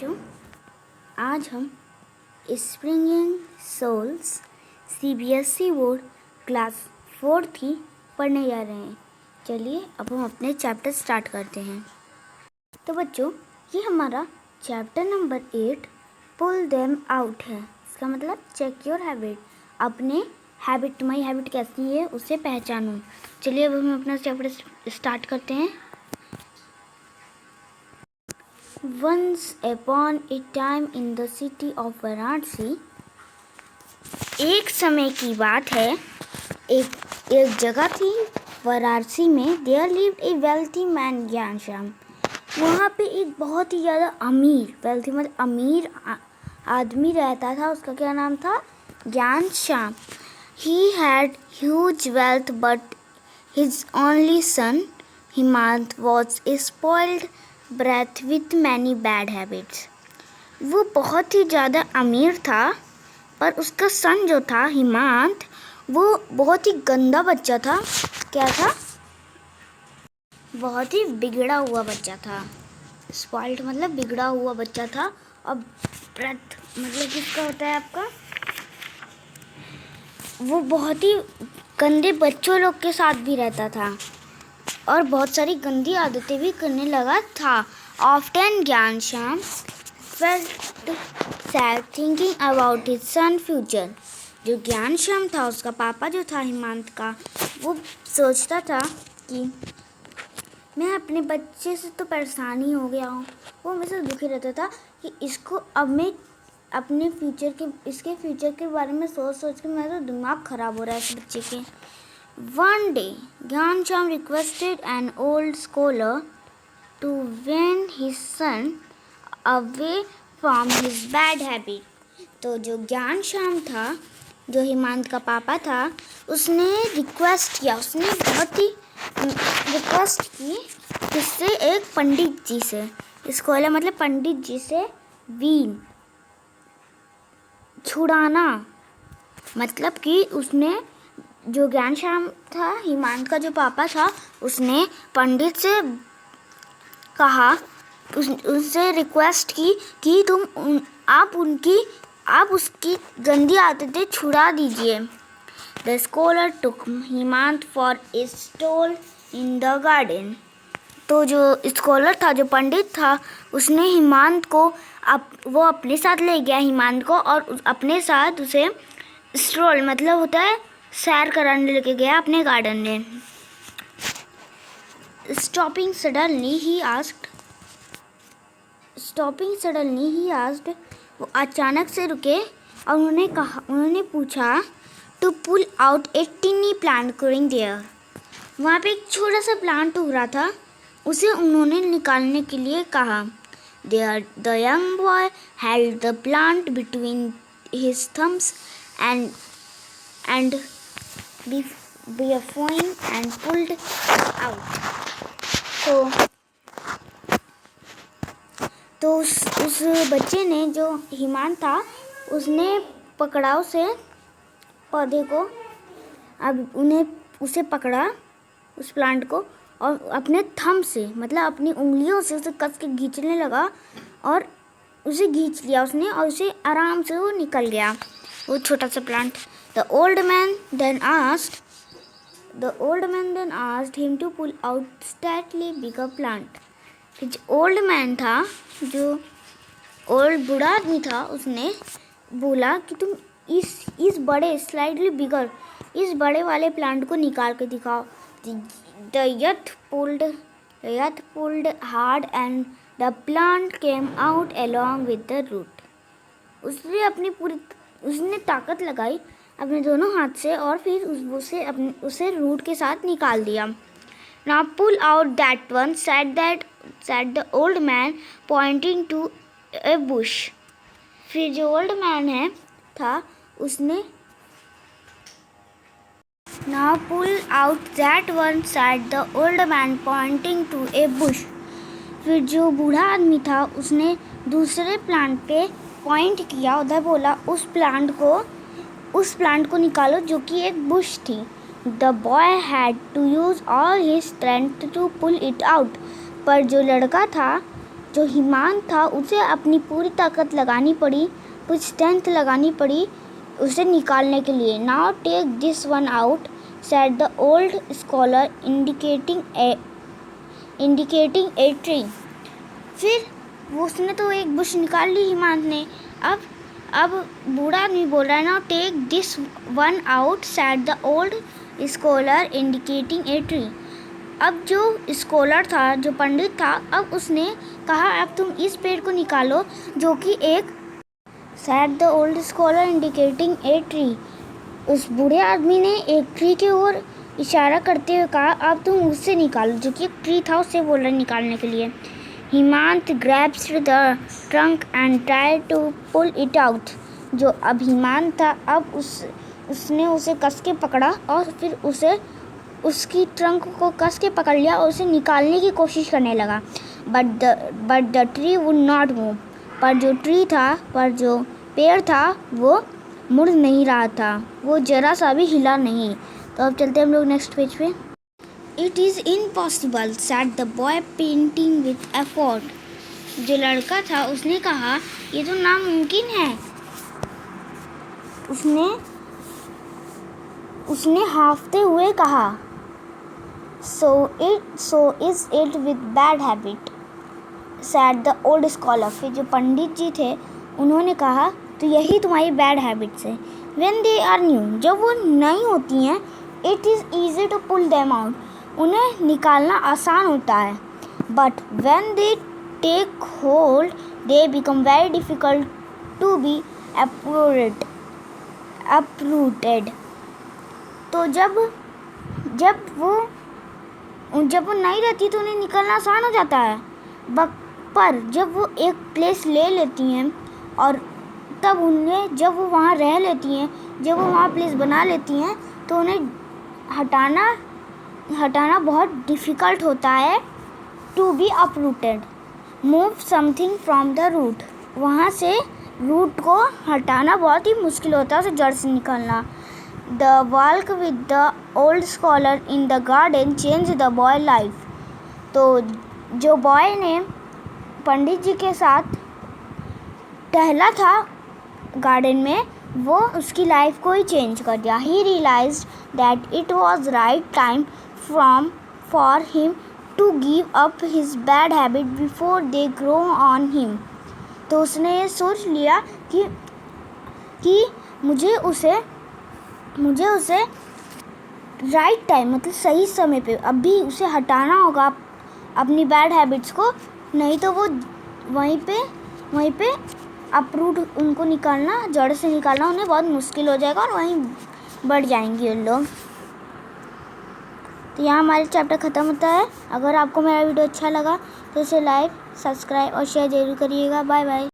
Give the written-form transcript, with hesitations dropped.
बच्चों, आज हम springing souls CBSE board class 4th पढ़ने जा रहे हैं। चलिए अब हम अपने चैप्टर स्टार्ट करते हैं। तो बच्चों, ये हमारा chapter number 8 pull them out है। इसका मतलब चेक योर हैबिट, अपने हैबिट, तुम्हारी हैबिट कैसी है उसे पहचानो। चलिए अब हम अपना चैप्टर स्टार्ट करते हैं। Once upon a time in the city of Varanasi, एक समय की बात है, एक जगह थी वाराणसी में। There lived a wealthy man ज्ञानश्याम। वहाँ पे एक बहुत ही ज़्यादा अमीर, wealthy मतलब अमीर आदमी रहता था। उसका क्या नाम था? Gyanshyam. He had huge wealth, but his only son Himant was a spoiled brat with many bad habits. वो बहुत ही ज़्यादा अमीर था, पर उसका सन जो था हिमांत, वो बहुत ही गंदा बच्चा था। क्या था? बहुत ही बिगड़ा हुआ बच्चा था। स्पॉइल्ड मतलब बिगड़ा हुआ बच्चा था। और ब्रेथ मतलब किसका होता है आपका? वो बहुत ही गंदे बच्चों लोग के साथ भी रहता था और बहुत सारी गंदी आदतें भी करने लगा था। Often ज्ञानश्याम felt sad thinking about his son future। जो ज्ञानश्याम था, उसका पापा जो था हिमांत का, वो सोचता था कि मैं अपने बच्चे से तो परेशान ही हो गया हूँ। वो हमेशा दुखी रहता था कि इसको अब मैं अपने इसके फ्यूचर के बारे में सोच के मेरा तो दिमाग ख़राब हो रहा है इस बच्चे के। One day, Ghanshyam requested an old scholar to warn his son away from his bad habit। तो जो ज्ञानश्याम था, जो हिमांत का पापा था, उसने रिक्वेस्ट की किससे? एक पंडित जी से। स्कॉलर मतलब पंडित जी से वीन छुड़ाना। मतलब कि उसने, जो ज्ञानश्याम था हिमांत का जो पापा था, उसने पंडित से कहा, उससे रिक्वेस्ट की कि आप उसकी गंदी आदतें छुड़ा दीजिए। The scholar took Himanta for a stroll in the garden. तो जो स्कॉलर था, जो पंडित था, उसने हिमांत को वो अपने साथ ले गया हिमांत को, और अपने साथ उसे स्ट्रोल मतलब होता है सैर कराने लेके गया अपने गार्डन में। Stopping suddenly he asked, वो अचानक से रुके और उन्होंने पूछा, to pull out a teeny plant growing there। वहाँ पे एक छोटा सा प्लांट उग रहा था, उसे उन्होंने निकालने के लिए कहा। There the young boy held the plant between his thumbs and Beafoin and pulled out। तो उस बच्चे ने, जो हिमांत था, उसने पकड़ा उसे पौधे को। अब उसे पकड़ा उस प्लांट को और अपने थंब से मतलब अपनी उंगलियों से उसे कस के खींचने लगा और उसे खींच लिया उसने, और उसे आराम से वो निकल गया, वो छोटा सा plant. The old man then asked him to pull out slightly bigger plant। जो ओल्ड मैन था, जो ओल्ड बूढ़ा आदमी था, उसने बोला कि तुम इस बड़े स्लाइडली बिगर, इस बड़े वाले प्लांट को निकाल के दिखाओ। The youth pulled hard and the plant came out along with the root। उसने ताकत लगाई अपने दोनों हाथ से और फिर उसे रूट के साथ निकाल दिया। Now pull out that one, said the old man pointing to a bush। फिर जो ओल्ड मैन था, उसने Now pull out that one, said the old man pointing to a bush। फिर जो बूढ़ा आदमी था, उसने दूसरे प्लांट पे पॉइंट किया, उधर बोला उस प्लांट को निकालो, जो कि एक बुश थी। The boy had to use all his strength to pull it out। पर जो लड़का था, जो हिमांत था उसे अपनी पूरी ताकत लगानी पड़ी, पूरी स्ट्रेंथ लगानी पड़ी उसे निकालने के लिए। Now take this one out, said the old scholar indicating a tree. फिर वो उसने तो एक बुश निकाल ली हिमांत ने। अब बूढ़ा आदमी बोल रहा है, now take this one out, said the old scholar indicating a tree. अब जो स्कॉलर था, जो पंडित था, अब उसने कहा अब तुम इस पेड़ को निकालो जो कि एक, said the old scholar indicating a tree. उस बूढ़े आदमी ने एक ट्री की ओर इशारा करते हुए कहा अब तुम उससे निकालो, जो कि एक ट्री था, उससे बोल रहे निकालने के लिए। Himant grabs the trunk and try to pull it out. जो अब हिमांत था, अब उसने उसे कस के पकड़ा और फिर उसकी ट्रंक को कस के पकड़ लिया और उसे निकालने की कोशिश करने लगा। But the tree would not move. पर जो पेड़ था वो मुड़ नहीं रहा था, वो जरा सा भी हिला नहीं। तो अब चलते हैं हम लोग नेक्स्ट पेज पे। It is impossible, said the boy painting with effort. जो लड़का था उसने कहा ये तो नामुमकिन है। उसने हाफते हुए कहा so is it with bad habit, said the old scholar. फिर जो पंडित जी थे उन्होंने कहा तो यही तुम्हारी बैड हैबिट्स है। व्हेन दे आर न्यू, जब वो नई होती हैं, it is easy to pull them out, उन्हें निकालना आसान होता है। But when they take hold they become very difficult to be uprooted। तो जब वो नई रहती है तो उन्हें निकलना आसान हो जाता है, पर जब वो एक प्लेस ले लेती हैं और तब उन्हें जब वो वहाँ रह लेती हैं, जब वो वहाँ प्लेस बना लेती हैं तो उन्हें हटाना बहुत डिफ़िकल्ट होता है। To be uprooted, move something from the root, वहाँ से रूट को हटाना बहुत ही मुश्किल होता है, उसे जड़ से निकालना। The walk with the old scholar in the garden change the boy life. तो जो बॉय ने पंडित जी के साथ टहला था गार्डन में, वो उसकी लाइफ को ही चेंज कर दिया। He realized that it was right time for him to give up his bad habit before they grow on him. तो उसने ये सोच लिया कि मुझे उसे राइट टाइम मतलब सही समय पे अभी उसे हटाना होगा अपनी बैड हैबिट्स को, नहीं तो वो वहीं पे अपरूट उनको निकालना, जड़ से निकालना उन्हें बहुत मुश्किल हो जाएगा और वहीं बढ़ जाएंगे उन लोग। तो यहाँ हमारे चैप्टर ख़त्म होता है। अगर आपको मेरा वीडियो अच्छा लगा तो इसे लाइक, सब्सक्राइब और शेयर ज़रूर करिएगा। Bye bye.